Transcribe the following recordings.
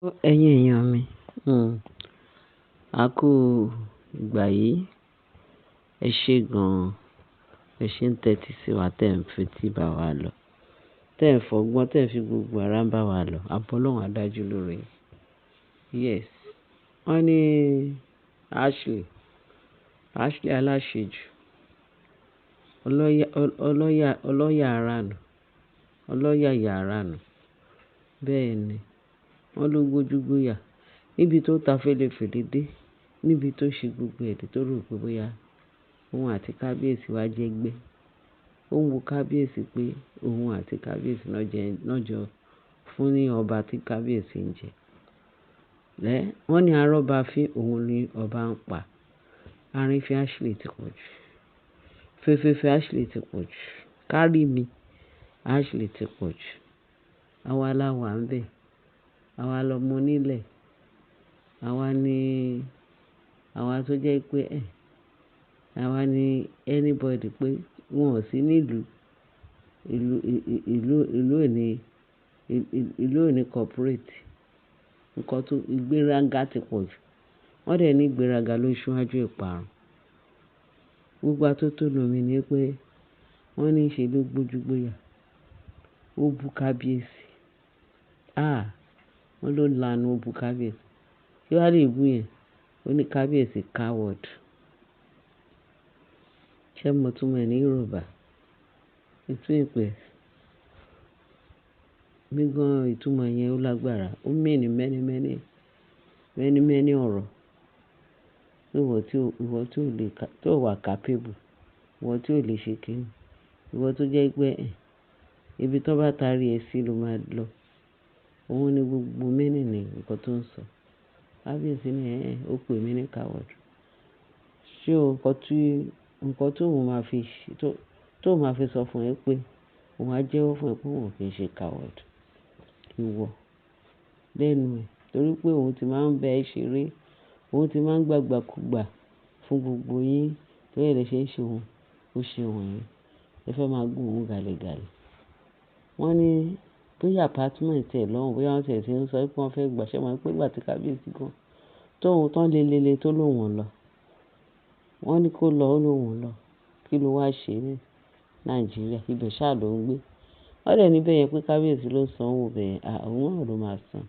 Ẹ̀yin èèyàn mi, a kú ìgbà yìí. Ẹ ṣé gan-an. Ẹ ṣé ń tẹ́tí sí wa, tẹ̀ ń fetí bá wa lọ. Tẹ̀ ń fọgbọ́n, tẹ̀ ń fi gbogbo ara bá wa lọ. Àbọ̀ Ọlọ́run á dájú lórí yín. Yes. Wọ́n ní Ashley aláṣejù, ọlọ́yà ara nù, ọlọ́yàyà ara nù. Bẹ́ẹ̀ ni, wọ́n ló gbójúgbóyà. Níbi tó ta fẹ́lẹ́fẹ́lẹ́ dé, níbi tó ṣe gbogbo ẹ̀dẹ̀ tó rò pé bóyá òun àti kábíyèsí wá jẹ́gbẹ́. Ó ń wo kábíyèsí pé òun àti kábíyèsí náà jọ fún ní ọba tí kábíyèsí ń jẹ. Wọ́n ní arọ́ba fín, òun ni ọba ń pa. Arínfín Ashley ti pọ̀ jù. Fẹ́fẹ́fẹ́ Ashley ti pọ̀ jù. Kárí mi Ashley ti pọ̀ jù. Àwa la wà ń bẹ̀. Àwa lọmọ onílẹ̀. Àwa tó jẹ́ pé àwa ni anybody pé wọn ò sí nílùú. Ìlú ò ní corporate. Nǹkan tó ìgbéraga ti pọ̀ jù. Wọ́n dẹ̀ ní ìgbéraga ló ṣíwájú ìparun. Gbogbo atótónu mi ni pé wọ́n ní ṣe ló gbójúgbóyà. Ó bú kábíyèsí. Wọ́n ló lanu ó bú kábíyèsí. Kí wá lè bú yẹn? Ó ní kábíyèsí coward. Ṣé mo túmọ̀ ẹ̀ ní Yorùbá? Ìpè. Mi gan ìtumọ̀ yẹn ó lágbára. Ó mean many ọ̀rọ̀. Ìwọ tí ò wà capable. Ìwọ tí ò lè ṣe kíni. Ìwọ tó jẹ́ pé ibi tó bá tarí ẹ sí ló máa lọ. Òun ni gbogbo meaning ní nǹkan tó ń sọ. Kábíyèsí ní ó pè mí ní coward. Ṣé nǹkan tó máa fi sọ fún ẹ pé òun á jẹ́wọ́ fún ẹ pé òun kì í ṣe coward. Ìwọ lẹ́nu ẹ̀ torí pé òun ti máa ń bẹ ẹ ṣeré. Òun ti máa ń gbàgbàkúgbà fún gbogbo yín torí ẹ lè ṣe ń ṣe òun. Ó ṣe wọ̀nyí. Ẹ fẹ́ máa gún òun gàlégàlé. Wọ́n ní bóyá apartment ẹ̀ lọ́hùn, bóyá wọ́n tiẹ̀ ti ń sọ pé wọ́n fẹ́ gbà. Ṣé mo pé ìgbà tí kábíyèsí gan tóun tán lelele tó lóun lọ. Wọ́n ní kó lọ ó lóun lọ. Kí ló wá ṣe ní Nàìjíríà? Ibẹ̀ ṣáà ló ń gbé. Wọ́n dẹ̀ níbẹ̀ yẹn pé kábíyèsí ló san owó bẹ̀ yẹn. Òun náà ló máa san.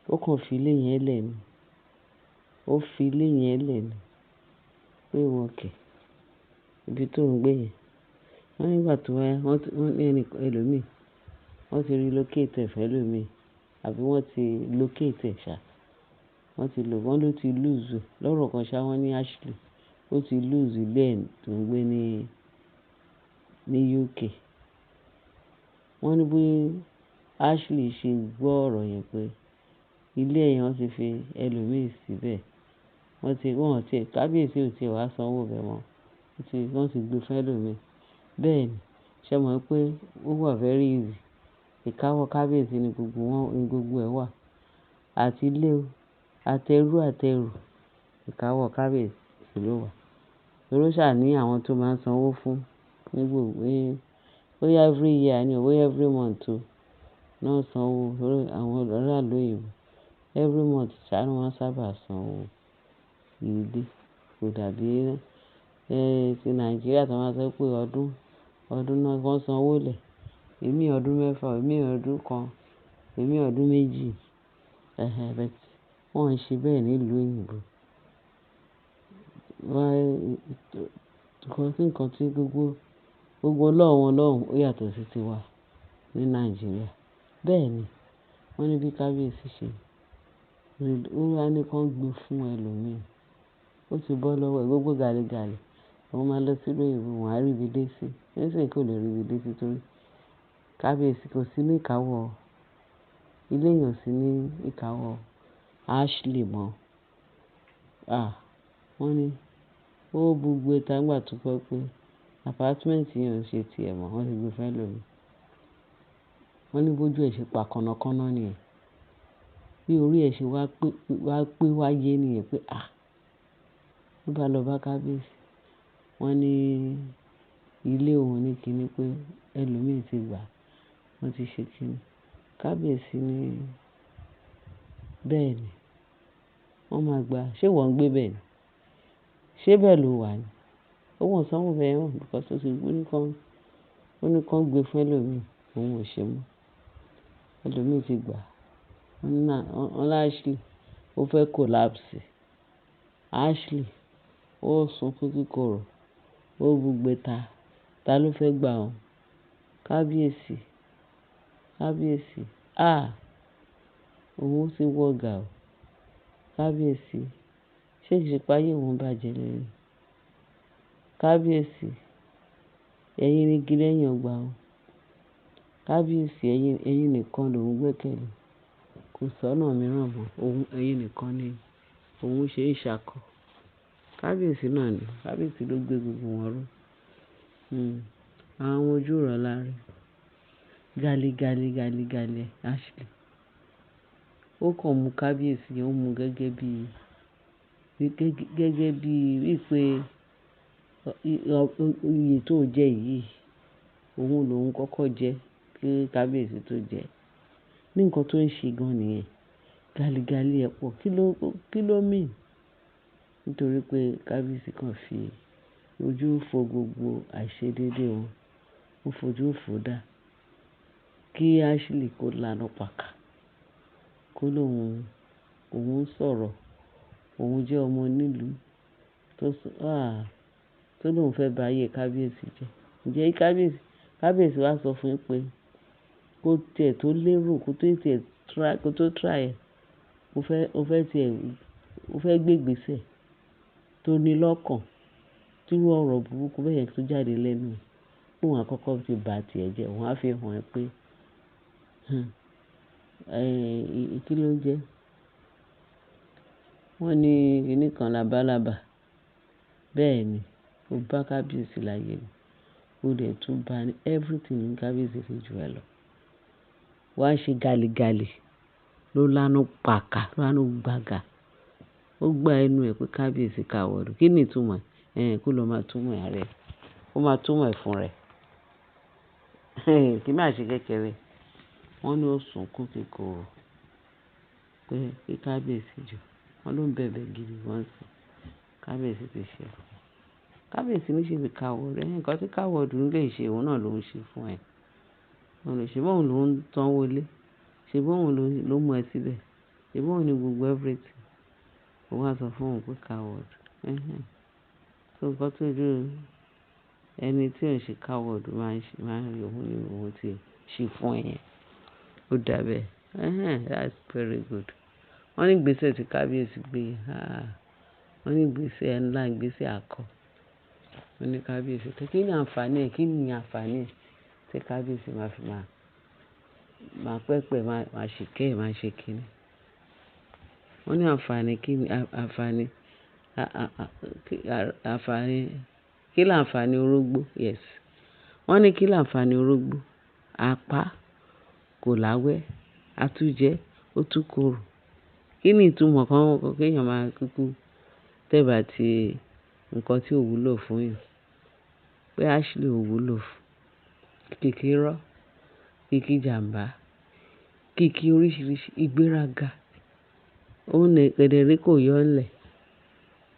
Ó kàn fi ilé yẹn lẹ̀ ni. Ó fi ilé yẹn lẹ̀ ni. Pé wọ́n kẹ̀. Ibi tó ń gbé yẹn. Wọ́n nígbà tó wáyé, wọ́n ní ẹlòmíì. Wọ́n ti relocate ẹ̀ fẹ́ ẹlòmíì. Àbí wọ́n ti locate ẹ̀ ṣá. Wọ́n ló ti lose. Lọ́rọ̀ kan ṣá wọ́n ní Ashley. Ó ti lose ilé ẹ̀ tó ń gbé ní UK. Wọ́n ní bí Ashley ṣe gbọ́ ọ̀rọ̀ yẹn pé ilé yẹn wọ́n ti fi ẹlòmíì síbẹ̀. Kábíyèsí ò tiẹ̀ wá san owó bẹ̀ mọ́. Wọ́n ti gbé fún ẹlòmíì. Bẹ́ẹ̀ ni. Ṣé mo pé ó wà very easy. Ìkáwọ́ kábíyèsí ni gbogbo ẹ̀ wà. Àti ilé o, àtẹrú. Ìkáwọ́ kábíyèsí ló wà. Torí ó ṣà ní àwọn tó máa ń san owó fún ní gbogbo bóyá every year ni o, bóyá every month o. Náà san owó torí àwọn aráàlú òyìnbó. Every month ṣá ni wọ́n sábà san owó ilé. Kò dàbí ti Nàìjíríà tí wọ́n máa sọ pé ọdún náà wọ́n san owó lẹ̀. Èmi ọdún mẹ́fà, èmi ọdún kan, èmi ọdún méjì. Wọ́n ń ṣe bẹ́ẹ̀ nílùú òyìnbó. Nǹkan tí gbogbo law wọn lọ́hùn ó yàtọ̀ sí tiwa ní Nàìjíríà. Bẹ́ẹ̀ ni. Wọ́n ní bí kábíyèsí ṣe. Ó wá ní kí wọ́n gbé fún ẹlòmíì. Ó ti bọ́ lọ́wọ́ ẹ̀ gbogbo gàlégàlé. Òun máa lọ sí ìlú òyìnbó, wọ́n á rí ibi dé sí. Nísìnyí kò lè rí ibi dé sí torí kábíyèsí kò sí ní ìkáwọ́. Ilé yẹn ò sí ní ìkáwọ́ Ashley mọ́. Wọ́n ní ó gbogbo ìta nígbà tó gbọ́ pé apartment yẹn ò ṣe tiẹ̀ mọ́. Wọ́n ti gbé fún ẹlòmíì. Wọ́n ní bójú ẹ̀ ṣe pa kànnàkànnà nìyẹn. Bí orí ẹ̀ ṣe wá wáyé nìyẹn pé ló bá lọ bá kábíyèsí. Wọ́n ní ilé òun ní kíni pé ẹlòmíì ti gbà. Wọ́n ti ṣe kíni. Kábíyèsí ní Bẹ́ẹ̀ ni, wọ́n máa gbà. Ṣé ìwọ ń gbé bẹ́ẹ̀ ni? Ṣé bẹ́ẹ̀ lo wà ni? Ó wọ́n sanwó bẹ́ẹ̀ hàn because ó ní kán gbé fún ẹlòmíì, òun ò ṣe mọ́. Ẹlòmíì ti gbà. Wọ́n lá Ashley, ó fẹ́ collapse. Ashley, ó sunkún kíkorò, ó bugbe ta ló fẹ́ gbà ọ́? Kábíyèsí, kábíyèsí. Òun ti wọ̀gà o. Kábíyèsí, ṣé kìí ṣe pé ayé òun bàjẹ́ lélẹ̀? Kábíyèsí, ẹ̀yin ni igi lẹ́yìn ọgbà o. Kábíyèsí, ẹ̀yin nìkan lòun gbẹ́kẹ̀lé. Kò sọ́nà mìíràn mọ́. Ẹ̀yin nìkan ni òun ṣe é ṣákọ́. Kábíyèsí náà ni. Kábíyèsí ló gbé gbogbo wọn ró. Àwọn ojú rọ̀ láre. Gali Ashley. Ó kàn mú kábíyèsí yẹn, ó mú gẹ́gẹ́ bí wípé oyè tó jẹ yìí, òun lòun kọ́kọ́ jẹ kí kábíyèsí tó jẹ. Ní nǹkan tó ń ṣe gan nìyẹn. Gali ẹ̀ pọ̀. Kí ló mean? Nítorí pé kábíyèsí kan fi ojú fo gbogbo àìṣedéédé wọn. Ó fojú fo dá. Kí Ashley kó lanu pàkà. Kó òun sọ̀rọ̀. Òun jẹ́ ọmọ onílùú. Tó lóun fẹ́ ba ayé kábíyèsí jẹ́. Ǹjẹ́ kábíyèsí wá sọ fún un pé kó tiẹ̀ tó lérò, kó tó try ẹ̀, ó fẹ́ gbé ìgbésẹ̀ tó ní lọ́kàn, tí ọ̀rọ̀ burúkú bẹ́ẹ̀ yẹn tó jáde lẹ́nu ẹ̀. Òun àkọ́kọ́ ti bà tiẹ̀ jẹ́. Òun á fi hàn ẹ́ pé kí ló ń jẹ́? Wọ́n ní kiní kan labalábá. Bẹ́ẹ̀ ni, ó bá kábíyèsí láyé ni. Ó dẹ̀ tún bá ní everything ní kábíyèsí fi jù ẹ lọ. Wá ṣe gali ló lanu pàkà, ló lanu gbàgà. Ó gbá ẹnu ẹ̀ pé kábíyèsí káwọ́dù. Kí ni ìtumọ̀ ẹ̀? Kó lọ máa túmọ̀ ẹ̀ rẹ̀. Ó máa túmọ̀ ẹ̀ fún rẹ̀. Kí máa ṣe kékeré. Wọ́n ní ó sunkún kíkorò pé kí kábíyèsí jọ. Wọ́n ló ń bẹ̀bẹ̀ gidi wọ́n sì. Kábíyèsí ti ṣe. Kábíyèsí ní ṣe bí káwọ́dù. Nǹkan tí káwọ́dù lè ṣe, òun náà ló ń ṣe fún ẹ. Ṣé bóun ló ń sanwó ilé? Ṣé bóun ló mú ẹ síbẹ̀? Ṣé bóun ní gbogbo everything? Òun á sọ fún òun pé káwọ́dù. So nǹkan tó ojú ẹni tí ò ń ṣe káwọ́dù máa ń rí, òun ní òun ti ṣe fún ẹ yẹn. Ó dàbẹ́. That's very good. Wọ́n ní ìgbésẹ̀ tí kábíyèsí gbé. Wọ́n ní ìgbésẹ̀ ńlá, ìgbésẹ̀ akọ. Wọ́n ní kábíyèsí. Kí ni àǹfààní ẹ̀? Kí ni àǹfààní ẹ̀ tí kábíyèsí máa fi máa pẹ́pẹ́, máa ṣìkẹ́ ẹ̀, máa ṣe kíni? Wọ́n ní àǹfààní. Kí ni àǹfààní? Kí ni àǹfààní orógbó? Yes. Wọ́n ní kí ni àǹfààní orógbó? Apá kò láwẹ́, atújẹ, ó tún korò. Kí ni ìtumọ̀ kan kéèyàn máa kúkú tẹ̀bà ti nǹkan tí ò wúlò fún yàn? Pé Ashley ò wúlò fún. Kìkì irọ́, kìkì jàmbá, kìkì oríṣiríṣi ìgbéraga. Òun kedere kò yọ ọ́ lẹ̀.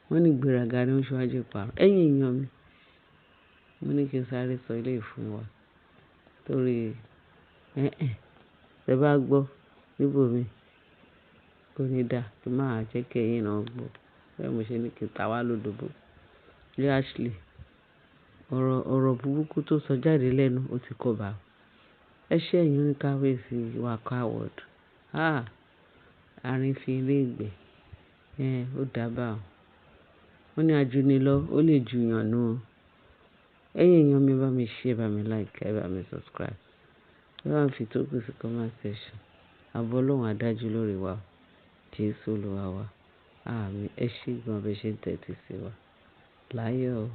Wọ́n ní ìgbéraga ni ó ń ṣíwájú ìparun. Ẹ̀yin èèyàn mi, mo ní kí n sáré sọ eléyìí fún wa. Torí tẹ bá gbọ́ níbòmíì, kò ní dà kí máa jẹ́ kí ẹ̀yin náà gbọ́. Bẹ́ẹ̀ mo ṣe ní kí n ta wá lódobo. Ní Ashley, ọ̀rọ̀ burúkú tó sọ jáde lẹ́nu, ó ti kó bá ọ. Ẹ ṣé ẹ̀yin ní kábíyèsí wa káwọ́dù. Àárín fi ilé ìgbẹ́. Ó dábàá o. Wọ́n ní ajúnilọ́, ó lè ju yàn nù o. Ẹ̀yin èèyàn mi, bá mi share, bá mi like, bá mi subscribe. Ẹ bá mi fi tó kù sí comment section. Ààbò Ọlọ́run á dájú lórí wa o. Jésù Olúwa wa. Àmín. Ẹ ṣé gan bẹ́ẹ̀ ṣe ń tẹ́tí sí wa. Láyọ̀ o.